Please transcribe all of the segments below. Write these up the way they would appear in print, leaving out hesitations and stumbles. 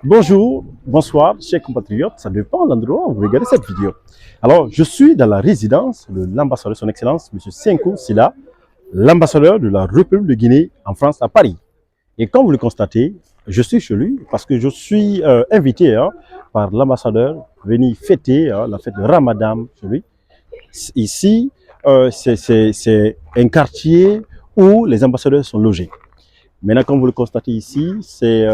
Bonjour, bonsoir, chers compatriotes, ça dépend de l'endroit où vous regardez cette vidéo. Alors, je suis dans la résidence de l'ambassadeur de son Excellence, M. Senkou Sila, l'ambassadeur de la République de Guinée en France, à Paris. Et comme vous le constatez, je suis chez lui parce que je suis invité par l'ambassadeur venir fêter la fête de Ramadan chez lui. Ici, c'est un quartier où les ambassadeurs sont logés. Maintenant, comme vous le constatez ici, c'est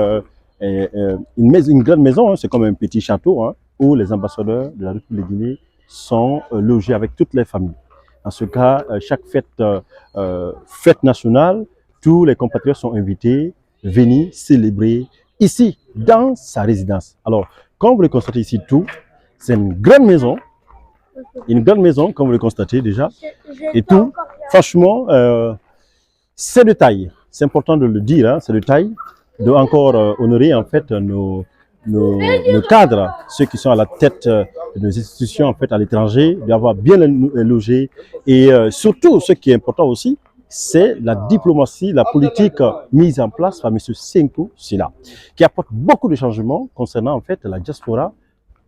une grande maison, hein, c'est comme un petit château hein, où les ambassadeurs de la République de Guinée sont logés avec toutes les familles. En ce cas, chaque fête nationale, tous les compatriotes sont invités à venir célébrer ici, dans sa résidence. Alors, comme vous le constatez ici, tout, c'est une grande maison, comme vous le constatez déjà, et tout, franchement, c'est de taille. C'est important de le dire, hein, c'est de taille, de encore honorer en fait nos cadres, ceux qui sont à la tête de nos institutions en fait à l'étranger, d'avoir bien logé et surtout ce qui est important aussi, c'est la diplomatie, la politique mise en place par M. Senkou Sila, qui apporte beaucoup de changements concernant en fait la diaspora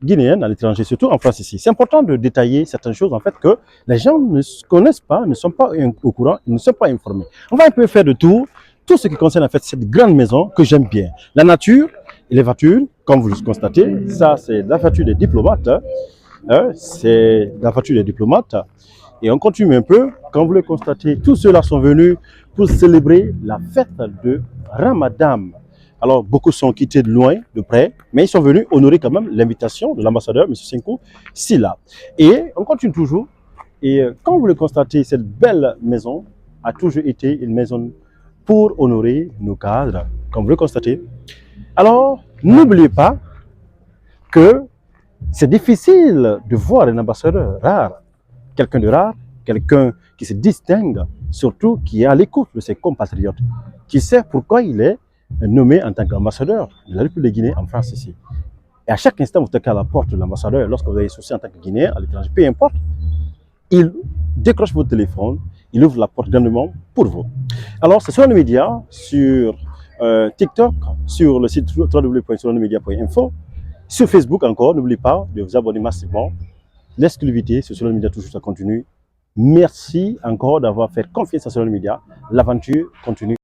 guinéenne à l'étranger, surtout en France ici. C'est important de détailler certaines choses en fait que les gens ne connaissent pas, ne sont pas au courant, ils ne sont pas informés. On va un peu faire de tout ce qui concerne en fait cette grande maison que j'aime bien. La nature et les voitures, comme vous le constatez, ça c'est la voiture des diplomates, c'est la voiture des diplomates. Et on continue un peu, comme vous le constatez, tous ceux-là sont venus pour célébrer la fête de Ramadan. Alors, beaucoup sont quittés de loin, de près, mais ils sont venus honorer quand même l'invitation de l'ambassadeur, M. Senkou Sila. Et on continue toujours. Et comme vous le constatez, cette belle maison a toujours été une maison pour honorer nos cadres, comme vous le constatez. Alors, n'oubliez pas que c'est difficile de voir un ambassadeur rare, quelqu'un de rare, quelqu'un qui se distingue, surtout qui est à l'écoute de ses compatriotes, qui sait pourquoi il est nommé en tant qu'ambassadeur de la République de Guinée en France ici. Et à chaque instant, vous toquez à la porte de l'ambassadeur, lorsque vous avez souci en tant que Guinéen à l'étranger, peu importe, il décroche votre téléphone, il ouvre la porte grandement pour vous. Alors, c'est sur les médias, sur TikTok, sur le site www.surlemedia.info, sur Facebook encore, n'oubliez pas de vous abonner massivement. L'exclusivité sur Social Media, toujours ça continue. Merci encore d'avoir fait confiance à Social Media. L'aventure continue.